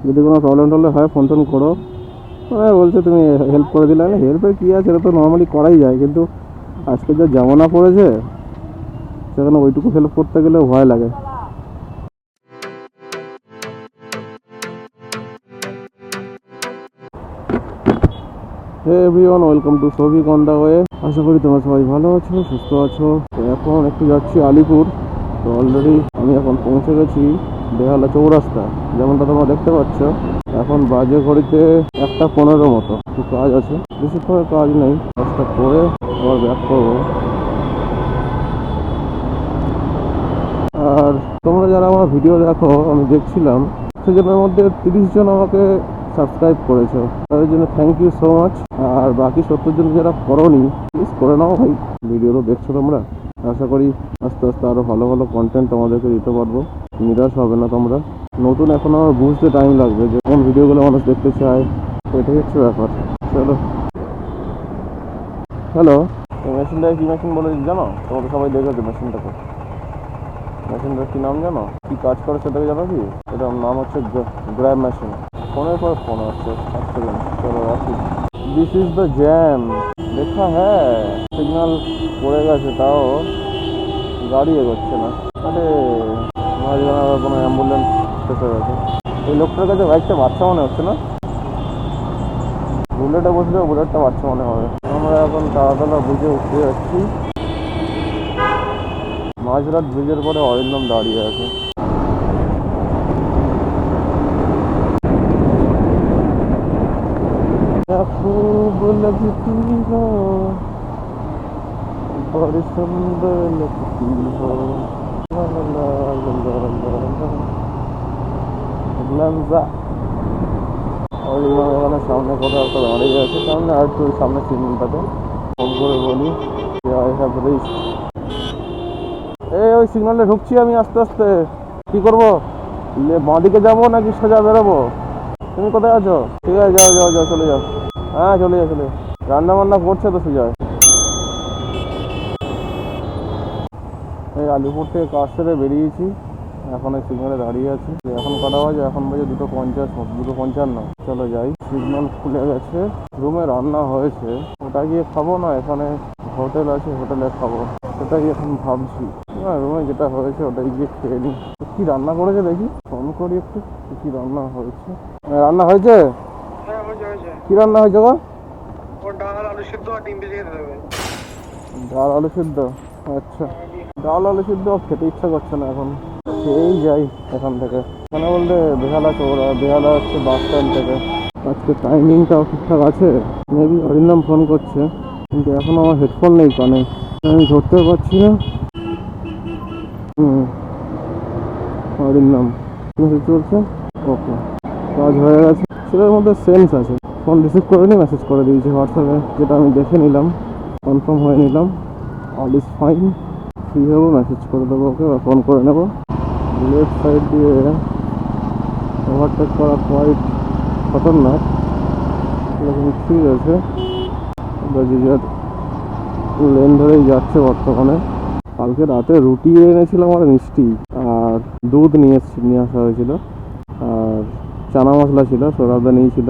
যদি কোনো প্রবলেম টবলেম হয় ফোন টোন করো। বলছে তুমি হেল্প করে দিলে, হেল্পের কী আছে, এটা তো নর্মালি করাই যায়, কিন্তু আজকে যা জামানা পড়েছে সেখানে ওইটুকু হেল্প করতে গেলেও ভয় লাগে। Hey everyone, welcome to Souvik on the way. আশা করি তোমরা সবাই ভালো আছো, সুস্থ আছো। তো এখন একটু যাচ্ছি আলিপুর। তো অলরেডি আমি এখন পৌঁছে গেছি বেহালা চৌরাস্তা, যেমনটা তোমরা দেখতে পাচ্ছ। এখন বাজে ঘড়িতে 1:15 মতো। একটু কাজ আছে, বেশিক্ষণের কাজ নেই, কাজটা করে আবার ব্যাক করবো। আর তোমরা যারা আমার ভিডিও দেখো, আমি দেখছিলাম সেজনের মধ্যে 30 জন আমাকে সাবস্ক্রাইব করেছো, তাদের জন্য থ্যাংক ইউ সো মাচ। আর বাকি 70 জন যারা করোনি, প্লিজ করে নাও ভাই। ভিডিও তো দেখছো তোমরা, আশা করি আস্তে আস্তে আরও ভালো ভালো কন্টেন্ট তোমাদেরকে দিতে পারবো, নিরাশ হবে না তোমরা। নতুন এখন আমার বুঝতে টাইম লাগবে যে কোন ভিডিওগুলো মানুষ দেখতে চায়, এটাই হচ্ছে ব্যাপার। চলো, হ্যালো। এই মেশিনটাকে কী মেশিন বলে জানো? তোমরা সবাই দেখেছো মেশিনটাকে। মেশিনটার কী নাম জানো, কী কাজ করে সেটাকে জানো কি? এটার নাম হচ্ছে গ্র্যাব মেশিন। ফোনের পর ফোন আসছে, এক সেকেন্ড, চলো রাখি। দিস ইজ দ্য জ্যাম লেখা, হ্যাঁ সিগন্যাল পড়ে গেছে, তাও গাড়ি এগোচ্ছে না। আরে মাঝখানে আবার কোনো অ্যাম্বুলেন্স ফেসে গেছে। এই লোকটার কাছে বাইকটা বাচ্চা মনে হচ্ছে না? বুলেটে বসলেও বুলেটটা বাচ্চা মনে হবে। আমরা এখন তাড়াতাড়া ব্রিজে উঠতে যাচ্ছি। মাঝরাত ব্রিজের পরে অরিন্দম দাঁড়িয়ে আছে। खूब लगती हो, बड़ी सुंदर लगती हो, ला ला ला ला ला ला ला। অরিন্দম এখানে সামনে কোথাও একটা দাঁড়িয়ে আছে, সামনে আর একটু সামনে সিগন্যালটাতে ফোন করে বলি আই হ্যাভ রিচড। ওই সিগন্যালে ঢুকছি আমি আস্তে আস্তে। কি করবো, বাঁ দিকে যাবো নাকি সোজা বেরোবো? তুমি কোথায় আছো? ঠিক আছে, যাও যাও যাও, চলে যাও। হ্যাঁ চলে যাও চলে যাও। রান্না বান্না করছে তো সুজয়। এই আলিপুর থেকে কাজ সেরে বেরিয়েছি, এখন এই সিগন্যালে দাঁড়িয়ে আছি। এখন কটা বাজে? এখন বাজে 2:50, 2:55। চলো যাই। সিগন্যাল খুলে গেছে, রুমে রান্না হয়েছে, ওটা গিয়ে খাবো না এখানে হোটেল আছে, হোটেলে খাবো, সেটাই এখন ভাবছি। রুমে যেটা হয়েছে ওটাই গিয়ে খেয়ে নিই। কি রান্না করেছে দেখি, ফোন করি একটু, কি রান্না হয়েছে। রান্না হয়েছে? কি রান্না হয়েছে গো? ডাল আলু সিদ্ধ আর ডিম ভেজে দেবে। ডাল আলু সিদ্ধ, আচ্ছা। ডাল আলু সিদ্ধ খেতে ইচ্ছা করছে না এখন, খেয়েই যাই এখান থেকে। মানে বলতে বেহালা হচ্ছে বাস স্ট্যান্ড থেকে। আজকে টাইমিংটাও ঠিকঠাক আছে। মেবি অরিন্দম ফোন করছে, কিন্তু এখন আমার হেডফোন নেই কানে, আমি ধরতে পারছি না। অরিন্দম মেসেজ চলছে, ওকে কাজ হয়ে গেছে। সেটার মধ্যে সেন্স আছে, ফোন রিসিভ করেনি, মেসেজ করে দিয়েছে হোয়াটসঅ্যাপে, যেটা আমি দেখে নিলাম, কনফার্ম হয়ে নিলাম। All is fine. ফ্রি হবো, মেসেজ করে দেবো ওকে বা ফোন করে নেবো। লেফট সাইড দিয়ে ওভারটেক করা কোয়াইট খতরনাক, লেকিন ঠিক আছে। যে লেন ধরেই যাচ্ছে বর্তমানে। কালকে রাতে রুটি এনেছিলাম আর মিষ্টি, আর দুধ নিয়ে আসা হয়েছিল, আর চানা মশলা ছিল, সোনাদা নিয়েছিল।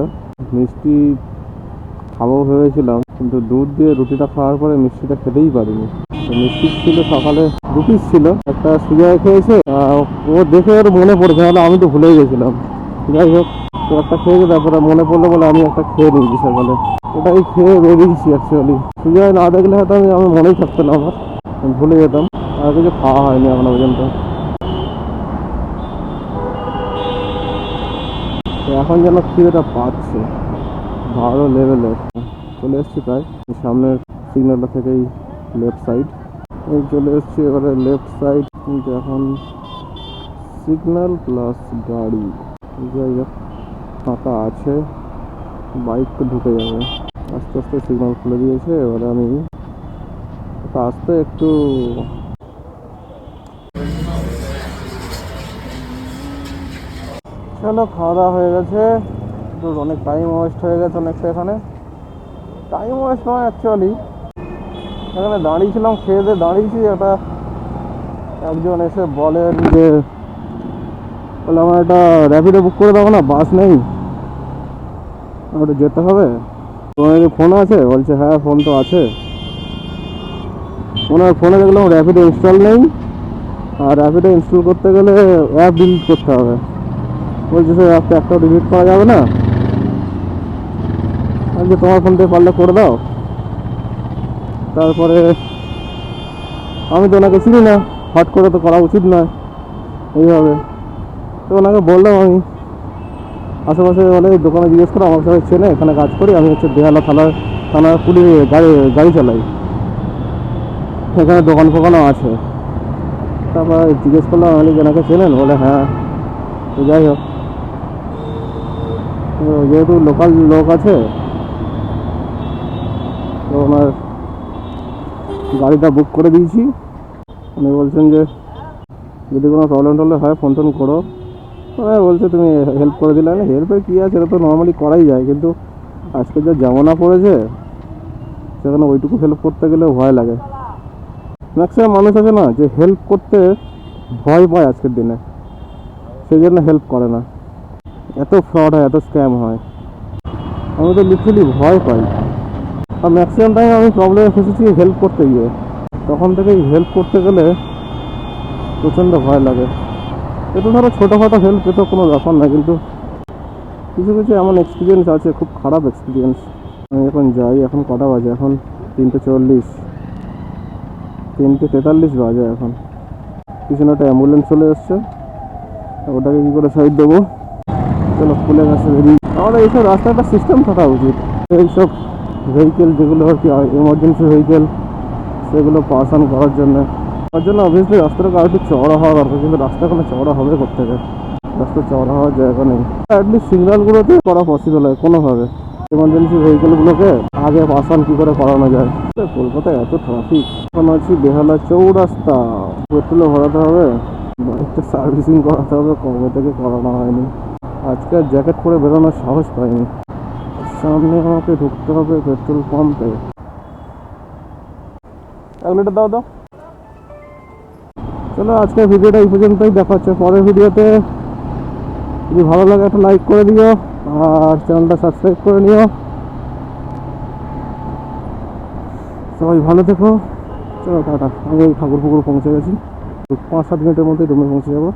মিষ্টি খাবো ভেবেছিলাম, কিন্তু দুধ দিয়ে রুটিটা খাওয়ার পরে মিষ্টিটা খেতেই পারিনি। তো মিষ্টি ছিল সকালে, রুটি ছিল একটা, সুজয় খেয়েছে, ও দেখে ওর মনে পড়েছে, নাহলে আমি তো ভুলেই গেছিলাম। যাই হোক, তো একটা খেয়েছে, তারপরে মনে পড়লো বলে আমি একটা খেয়ে নিয়েছি সকালে, ওটাই খেয়ে বেরিয়েছি। অ্যাকচুয়ালি সুজয় না দেখলে হয়তো আমি মনেই থাকতো না, আমার আমি ভুলে যেতাম। আর কিছু খাওয়া হয়নি এখনো পর্যন্ত। তো এখন যেন খিদেটা পাচ্ছে ভালো লেভেলের। চলে এসছি প্রায় সামনের সিগন্যালটা থেকেই লেফট সাইড, এই চলে এসছি এবারে লেফট সাইড। কিন্তু এখন সিগন্যাল প্লাস গাড়ি, যাই হোক ফাঁকা আছে, বাইক তো ঢুকে যাবে। আস্তে আস্তে সিগন্যাল খুলে দিয়েছে, এবারে আমি আসতে একটু। চলো, খাওয়া দাওয়া হয়ে গেছে, অনেক টাইম ওয়েস্ট হয়ে গেছে অনেকটা। এখানে টাইম ওয়েস্ট নয় অ্যাকচুয়ালি, এখানে দাঁড়িয়েছিলাম, খেয়ে দিয়ে দাঁড়িয়েছি, একজন এসে বলেন যে বলে আমার একটা র্যাপিডো বুক করে দাও না, বাস নেই, ওটা যেতে হবে। তোমার ফোন আছে? বলছে হ্যাঁ ফোন তো আছে। ওনার ফোনে দেখলাম র্যাপিডো ইনস্টল নেই, আর র্যাপিডো ইনস্টল করতে গেলে অ্যাপ ডিলিট করতে হবে। বলছে স্যার অ্যাপটা একটাও ডিলিট করা যাবে না। বলছে তোমার ফোন থেকে পারলে করে দাও। তারপরে আমি তো ওনাকে চিনি না, হট করে তো করা উচিত নয় এইভাবে। তো ওনাকে বললাম আমি আশেপাশে বলে দোকানে জিজ্ঞেস করো, আমার সবাই চেনে, এখানে কাজ করি, আমি হচ্ছে বেহালা থানার পুলিশ গাড়ি গাড়ি চালাই, এখানে দোকান ফোকানও আছে। তারপর জিজ্ঞেস করলাম আমি যেনাকে চেনেন, বলে হ্যাঁ। তো যাই হোক, তো যেহেতু লোকাল লোক আছে, তো ওনার গাড়িটা বুক করে দিয়েছি। উনি বলছেন যে যদি কোনো প্রবলেম টবলেম হয় ফোন টোন করো। বলছে তুমি হেল্প করে দিলে। না হেল্পের কী আছে, এটা তো নর্মালি করাই যায়, কিন্তু আজকে যা জামানা পড়েছে সেখানে ওইটুকু হেল্প করতে গেলেও ভয় লাগে। ম্যাক্সিমাম মানুষ আছে না যে হেল্প করতে ভয় পায় আজকের দিনে, সেই জন্য হেল্প করে না। এত ফ্রড হয়, এত স্ক্যাম হয়, আমি তো লিটারালি ভয় পাই। আর ম্যাক্সিমাম টাইম আমি প্রবলেমে ফেসেছি হেল্প করতে গিয়ে, তখন থেকেই হেল্প করতে গেলে প্রচণ্ড ভয় লাগে। এটা ধরো ছোটোখাটো হেল্প, এটা কোনো ব্যাপার না, কিন্তু কিছু কিছু এমন এক্সপিরিয়েন্স আছে, খুব খারাপ এক্সপিরিয়েন্স। আমি এখন যাই, এখন কটা বাজে, এখন 3:40, 3:43 বাজে এখন। পিছনে একটা অ্যাম্বুলেন্স চলে এসছে, ওটাকে কী করে সাইড দেবো। চলো খুলে গেছে বেরিয়ে। আমাদের এইসব রাস্তায় একটা সিস্টেম থাকা উচিত, এইসব ভেহিকেল যেগুলো আর কি এমার্জেন্সি ভেহিকেল, সেগুলো পাস অন করার জন্য। তার জন্য অবভিয়াসলি রাস্তাটা আর একটু চওড়া হওয়া দরকার, কিন্তু রাস্তা কোনো চওড়া হবে কোত্থেকে, রাস্তা চওড়া হওয়ার জায়গা নেই। অ্যাটলিস্ট সিগন্যালগুলোতে করা পসিবল হয় কোনোভাবে, এমার্জেন্সি ভেহিকেলগুলোকে আগে পাস অন কী করে করানো যায়। কলকাতায় এত ট্রাফিক। এখন আছি বেহালা চৌরাস্তা, পেট্রোলও ভরাতে হবে, বাইকটা সার্ভিসিং করাতে হবে, কবে থেকে করানো হয়নি। আজকে জ্যাকেট পরে বেরোনোর সাহস পাইনি। সামনে আমাকে ঢুকতে হবে পেট্রোল পাম্পে। 1 লিটার দাও তো। চলো আজকের ভিডিওটা এই পর্যন্তই, দেখা হচ্ছে পরের ভিডিওতে। যদি ভালো লাগে একটা লাইক করে দিও, আর চ্যানেলটা সাবস্ক্রাইব করে নিও। সবাই ভালো থেকো। চলো টাটা। আমি ঠাকুর পুকুর পৌঁছে গেছি, 5-7 মিনিটের মধ্যে রুমে পৌঁছে যাবো।